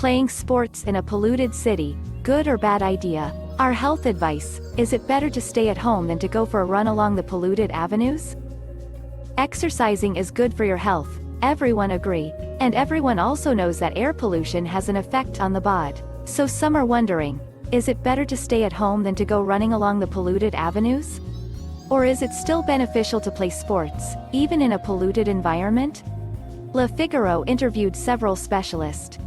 Playing sports in a polluted city, good or bad idea? Our health advice: is it better to stay at home than to go for a run along the polluted avenues? Exercising is good for your health, everyone agree. And everyone also knows that air pollution has an effect on the body. So some are wondering, is it better to stay at home than to go running along the polluted avenues? Or is it still beneficial to play sports, even in a polluted environment? Le Figaro interviewed several specialists.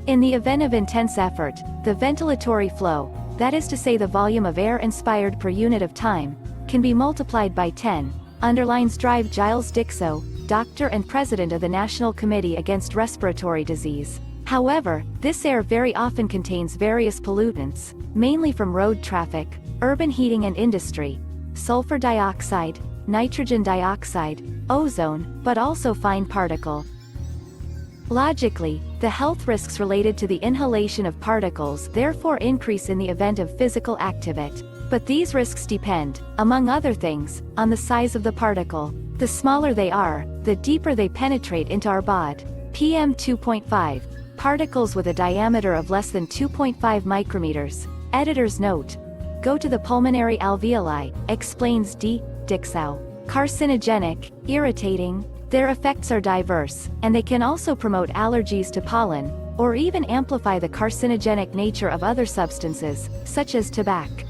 In the event of intense effort, the ventilatory flow, that is to say the volume of air inspired per unit of time, can be multiplied by 10, underlines Dr Gilles Dixsaut, doctor and president of the National Committee Against Respiratory Disease. However, this air very often contains various pollutants, mainly from road traffic, urban heating and industry, sulfur dioxide, nitrogen dioxide, ozone, but also fine particle. Logically, the health risks related to the inhalation of particles therefore increase in the event of physical activity. But these risks depend, among other things, on the size of the particle. The smaller they are, the deeper they penetrate into our body. PM 2.5. Particles with a diameter of less than 2.5 micrometers. Editor's note. Go to the pulmonary alveoli, explains Dixsaut. Carcinogenic, irritating. Their effects are diverse, and they can also promote allergies to pollen, or even amplify the carcinogenic nature of other substances, such as tobacco.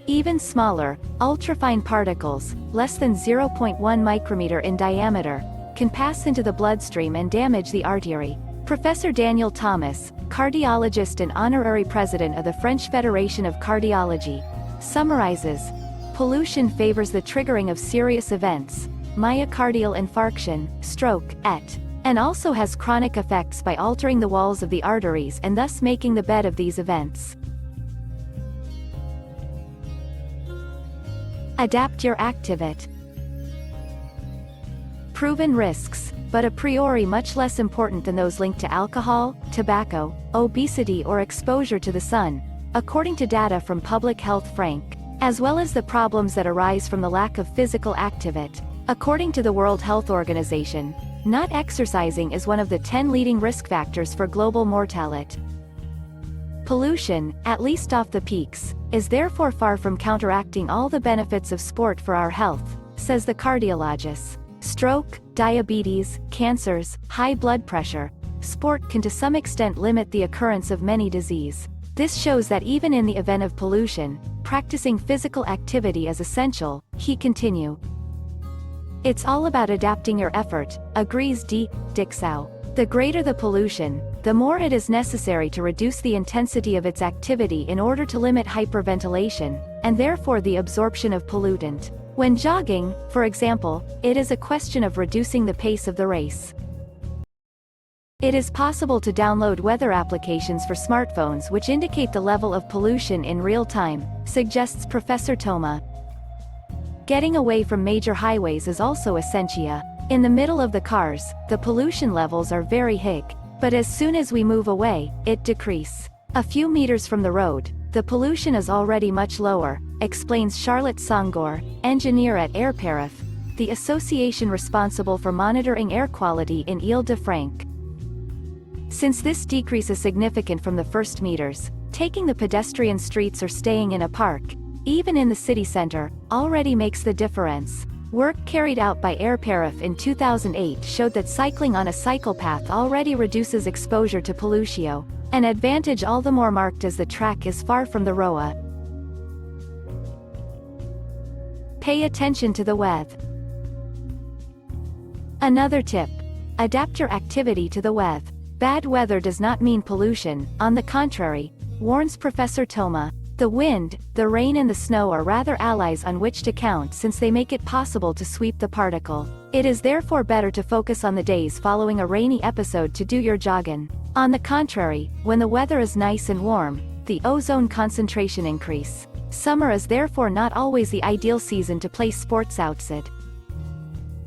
Even smaller, ultrafine particles, less than 0.1 micrometer in diameter, can pass into the bloodstream and damage the artery. Professor Daniel Thomas, cardiologist and honorary president of the French Federation of Cardiology, summarizes, pollution favors the triggering of serious events, myocardial infarction, stroke, and also has chronic effects by altering the walls of the arteries and thus making the bed of these events. Adapt your activity. Proven risks, but a priori much less important than those linked to alcohol, tobacco, obesity or exposure to the sun, according to data from Public Health Frank, as well as the problems that arise from the lack of physical activity. According to the World Health Organization, not exercising is one of the 10 leading risk factors for global mortality. Pollution, at least off the peaks, is therefore far from counteracting all the benefits of sport for our health, says the cardiologist. Stroke, diabetes, cancers, high blood pressure. Sport can to some extent limit the occurrence of many diseases. This shows that even in the event of pollution, practicing physical activity is essential, he continued. It's all about adapting your effort, agrees Dixsaut. The greater the pollution, the more it is necessary to reduce the intensity of its activity in order to limit hyperventilation, and therefore the absorption of pollutant. When jogging, for example, it is a question of reducing the pace of the race. It is possible to download weather applications for smartphones which indicate the level of pollution in real time, suggests Professor Thoma. Getting away from major highways is also essential. In the middle of the cars, the pollution levels are very high, but as soon as we move away, it decreases. A few meters from the road, the pollution is already much lower, explains Charlotte Songor, engineer at Airparif, the association responsible for monitoring air quality in Ile-de-France. Since this decrease is significant from the first meters, taking the pedestrian streets or staying in a park, even in the city center, already makes the difference. Work carried out by Airparif in 2008 showed that cycling on a cycle path already reduces exposure to pollution, an advantage all the more marked as the track is far from the road. Pay attention to the weather. Another tip: adapt your activity to the weather. Bad weather does not mean pollution, on the contrary, warns Professor Thoma. The wind, the rain and the snow are rather allies on which to count since they make it possible to sweep the particle. It is therefore better to focus on the days following a rainy episode to do your jogging. On the contrary, when the weather is nice and warm, the ozone concentration increase. Summer is therefore not always the ideal season to play sports outside.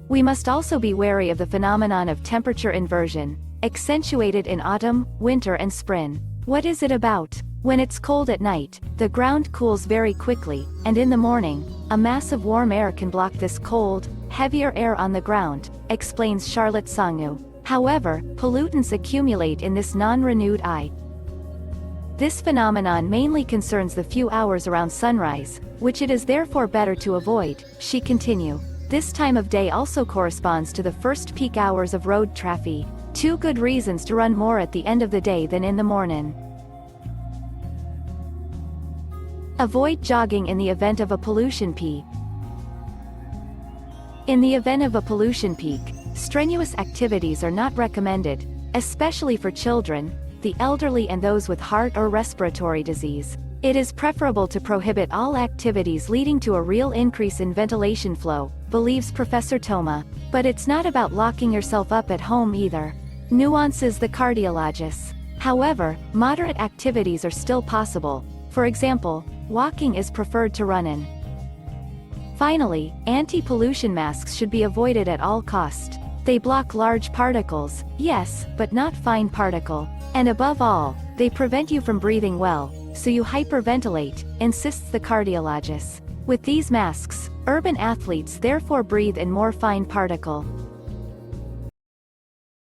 We must also be wary of the phenomenon of temperature inversion, accentuated in autumn, winter and spring. What is it about? When it's cold at night, the ground cools very quickly, and in the morning, a mass of warm air can block this cold, heavier air on the ground, explains Charlotte Songor. However, pollutants accumulate in this non-renewed eye. This phenomenon mainly concerns the few hours around sunrise, which it is therefore better to avoid, she continued. This time of day also corresponds to the first peak hours of road traffic. Two good reasons to run more at the end of the day than in the morning. Avoid jogging in the event of a pollution peak. In the event of a pollution peak, strenuous activities are not recommended, especially for children, the elderly and those with heart or respiratory disease. It is preferable to prohibit all activities leading to a real increase in ventilation flow, believes Professor Thoma. But it's not about locking yourself up at home either. Nuances the cardiologist. However, moderate activities are still possible. For example, walking is preferred to running. Finally, anti-pollution masks should be avoided at all cost. They block large particles, yes, but not fine particle. And above all, they prevent you from breathing well, so you hyperventilate, insists the cardiologist. With these masks, urban athletes therefore breathe in more fine particle.